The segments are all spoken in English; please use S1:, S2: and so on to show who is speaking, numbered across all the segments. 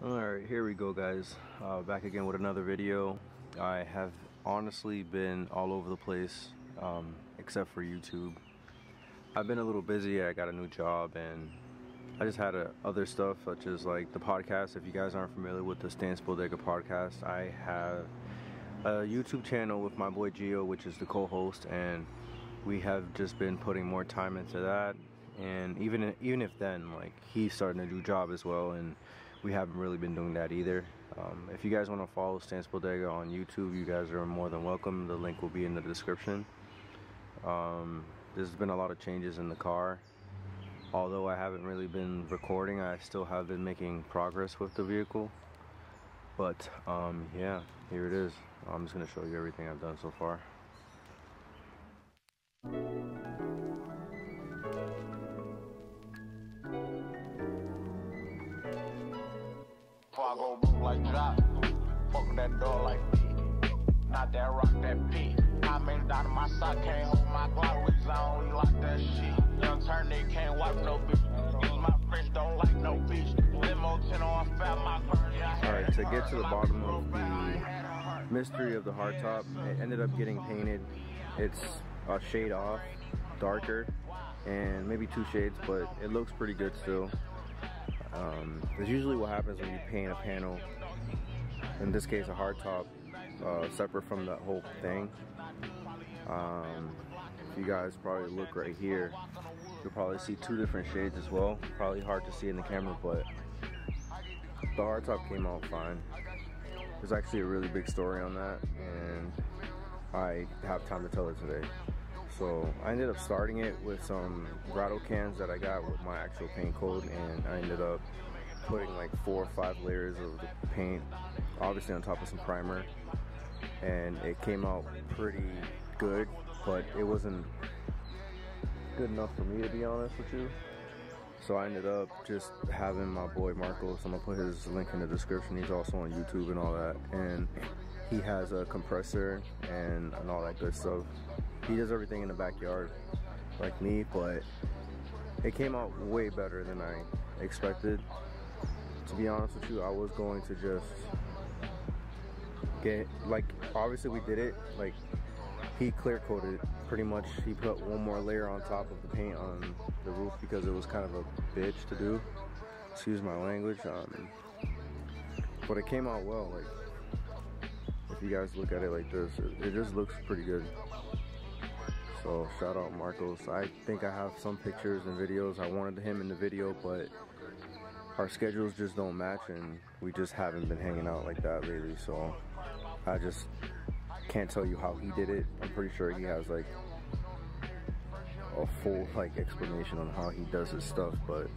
S1: Alright, here we go guys. Back again with another video. I have honestly been all over the place, except for YouTube. I've been a little busy. I got a new job and I just had other stuff such as like the podcast. If you guys aren't familiar with the Stan Bodega podcast, I have a YouTube channel with my boy Gio, which is the co-host, and we have just been putting more time into that. And even if then, like, he's starting a new job as well, and we haven't really been doing that either. If you guys want to follow Stan Bodega on YouTube, you guys are more than welcome. The link will be in the description. There's been a lot of changes in the car. Although I haven't really been recording, I still have been making progress with the vehicle. But yeah, here it is. I'm just going to show you everything I've done so far.
S2: I go boom like drop, fuck that door like me. Not that rock, that P. I made it out of my sock, can't hold my Glock, we zone like that shit. Young turn, they can't wipe no bitch. Use my French, don't like no bitch. Limo 10 on fat, my burn.
S1: Alright, to get to the bottom of the mystery of the hardtop, it ended up getting painted. It's a shade off, darker, and maybe 2 shades, but it looks pretty good still. That's usually what happens when you paint a panel, in this case a hardtop, separate from the whole thing. If you guys probably look right here, you'll probably see 2 different shades as well. Probably hard to see in the camera, but the hardtop came out fine. There's actually a really big story on that, and I have time to tell it today. So I ended up starting it with some Grotto cans that I got with my actual paint code, and I ended up putting like 4 or 5 layers of the paint, obviously on top of some primer, and it came out pretty good, but it wasn't good enough for me, to be honest with you. So I ended up just having my boy Marcos, I'm gonna put his link in the description, he's also on YouTube and all that, and he has a compressor and all that good stuff. He does everything in the backyard like me, but it came out way better than I expected. To be honest with you, I was going to just get, like, obviously we did it, like, he clear coated pretty much. He put 1 more layer on top of the paint on the roof because it was kind of a bitch to do, excuse my language, but it came out well. Like, if you guys look at it like this, it just looks pretty good. So shout out Marcos. I think I have some pictures and videos. I wanted him in the video, but our schedules just don't match, and we just haven't been hanging out like that lately. So I just can't tell you how he did it. I'm pretty sure he has like a full like explanation on how he does his stuff, but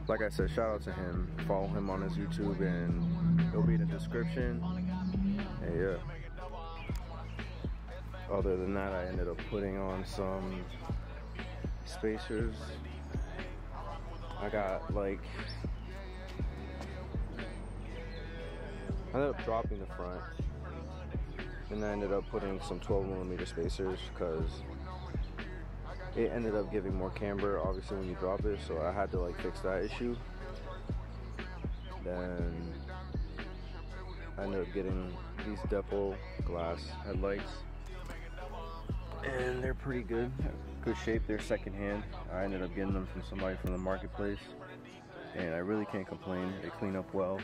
S1: like I said, shout out to him. Follow him on his YouTube, and it'll be in the description. And yeah. Other than that, I ended up putting on some spacers. I got like, I ended up dropping the front, and I ended up putting some 12mm spacers because it ended up giving more camber obviously when you drop it, so I had to like fix that issue. Then I ended up getting these Depo glass headlights, and they're pretty good shape. They're secondhand. I ended up getting them from somebody from the marketplace, and I really can't complain. They clean up well.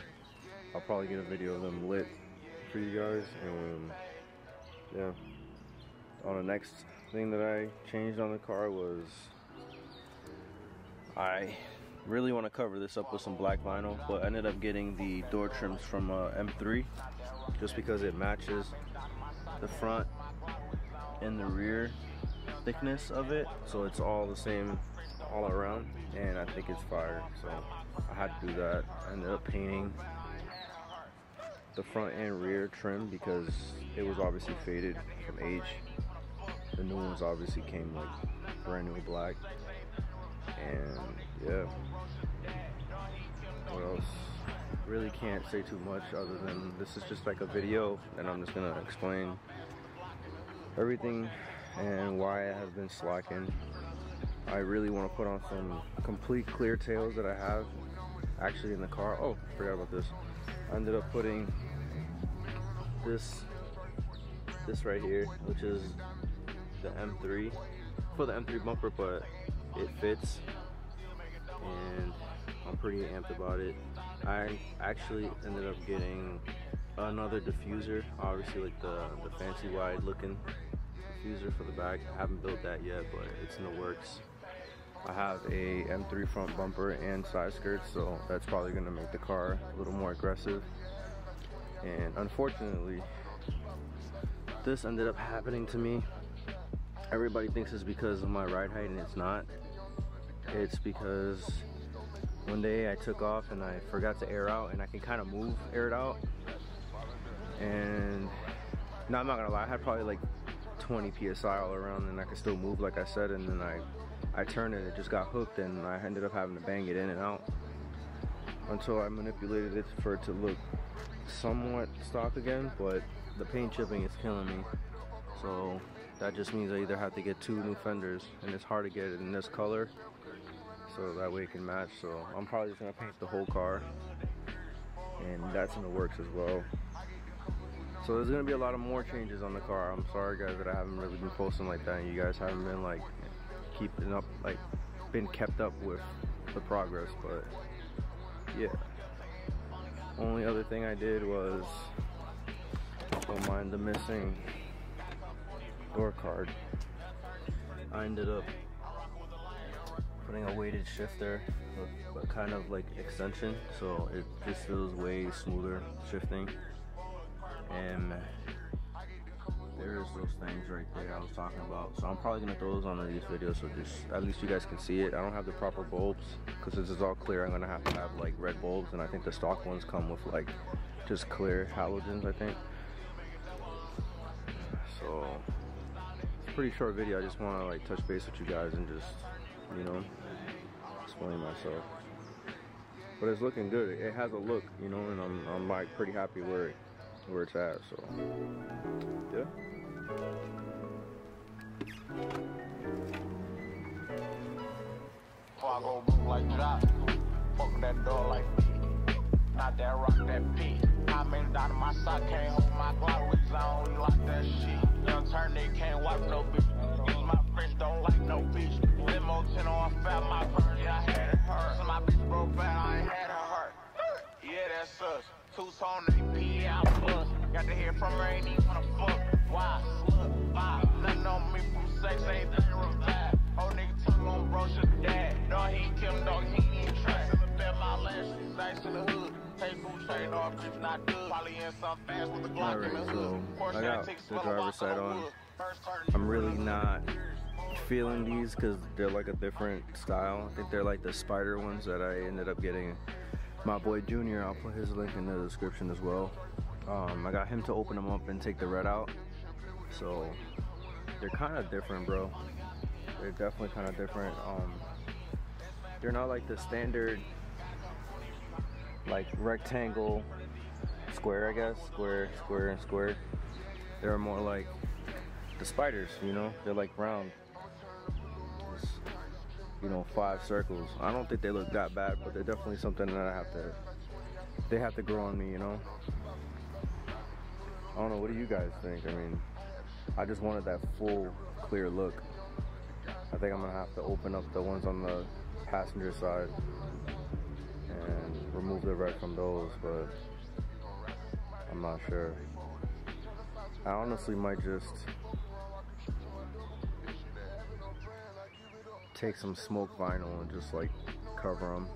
S1: I'll probably get a video of them lit for you guys. And yeah, on the next thing that I changed on the car was, I really want to cover this up with some black vinyl, but I ended up getting the door trims from M3 just because it matches the front and the rear thickness of it, so it's all the same all around, and I think it's fire, so I had to do that. I ended up painting the front and rear trim because it was obviously faded from age. The new ones obviously came like brand new black, and yeah, what else? Really can't say too much other than this is just like a video, and I'm just gonna explain everything and why I have been slacking. I really want to put on some complete clear tails that I have. actually in the car. Oh, forgot about this. I ended up putting this right here, which is the M3 for the M3 bumper, but it fits and I'm pretty amped about it. I actually ended up getting another diffuser, obviously like the fancy wide looking diffuser for the back. I haven't built that yet, but it's in the works. I have a M3 front bumper and side skirts, so that's probably gonna make the car a little more aggressive. And unfortunately, this ended up happening to me. Everybody thinks it's because of my ride height, and it's not. It's because one day I took off and I forgot to air out, and I can kind of air it out. And no, I'm not gonna lie, I had probably like 20 PSI all around, and I could still move like I said, and then I turned it just got hooked, and I ended up having to bang it in and out until I manipulated it for it to look somewhat stock again. But the paint chipping is killing me, so that just means I either have to get 2 new fenders, and it's hard to get it in this color so that way it can match. So I'm probably just gonna paint the whole car, and that's in the works as well. So there's gonna be a lot of more changes on the car. I'm sorry guys that I haven't really been posting like that, and you guys haven't been like keeping up, like been kept up with the progress. But yeah, only other thing I did was, don't mind the missing door card, I ended up putting a weighted shifter, but kind of like extension, so it just feels way smoother shifting. And there's those things right there I was talking about. So I'm probably gonna throw those on these videos, so just at least you guys can see it. I don't have the proper bulbs because this is all clear. I'm gonna have to have like red bulbs, and I think the stock ones come with like just clear halogens, I think. So it's a pretty short video. I just want to like touch base with you guys and just, you know, explain myself. But it's looking good. It has a look, you know, and I'm like pretty happy where it's at. So yeah.
S2: So I go boom like drop, fuck that door like me. Not that rock that P. I mean down in my sock, can't hold my Glock, I don't like that shit. Young turn, they can't wipe no bitch. Use my French, don't like no bitch. Limo 10 on fat, my burn, yeah, I had it hurt. So my bitch broke bad, I ain't had her hurt. Yeah, that's us. 2-tone AP, I plus. Got to hear from her, ain't even wanna fuck. Why? Slut, vibe. Nothing on me from sex, ain't that revive. Old nigga tongue on bro, should dad. No, he ain't kill him, dog, he ain't even try. My last nice in the hood. Take food trade off, bitch not good. Probably in some fast with the Glock in the hood.
S1: So I got the driver's side on. I'm really not feeling these because they're like a different style. I think they're like the spider ones that I ended up getting my boy Junior. I'll put his link in the description as well. I got him to open them up and take the red out. So they're kind of different, bro. They're definitely kind of different. They're not like the standard like rectangle square, I guess, square and square. They're more like the spiders, you know. They're like round, just, you know, 5 circles. I don't think they look that bad, but they're definitely something that they have to grow on me, you know. I don't know, what do you guys think? I mean, I just wanted that full clear look. I think I'm gonna have to open up the ones on the passenger side and remove the red from those, but I'm not sure. I honestly might just take some smoke vinyl and just like cover them.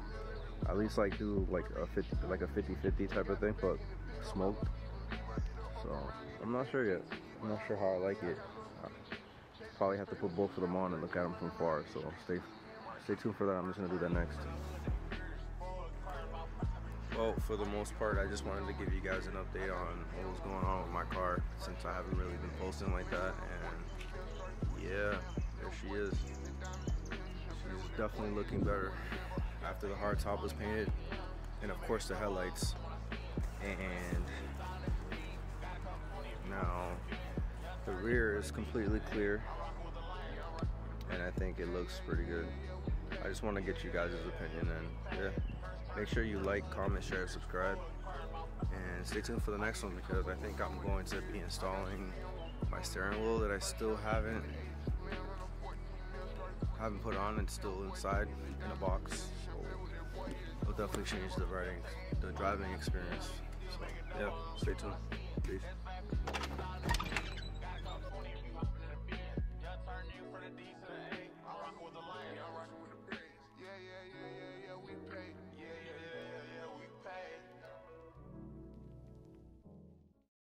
S1: At least like do like a 50-50 type of thing, but smoked. So I'm not sure yet. I'm not sure how I like it. Probably have to put both of them on and look at them from far. So stay tuned for that. I'm just gonna do that next. Well, for the most part, I just wanted to give you guys an update on what was going on with my car, since I haven't really been posting like that. And yeah, there she is. She's definitely looking better after the hard top was painted, and of course the headlights. And now the rear is completely clear, and I think it looks pretty good. I just want to get you guys' opinion, and yeah. Make sure you like, comment, share, subscribe, and stay tuned for the next one, because I think I'm going to be installing my steering wheel that I still haven't put on. It's still inside in a box, so it'll definitely change the driving experience. So yeah, stay tuned. Peace.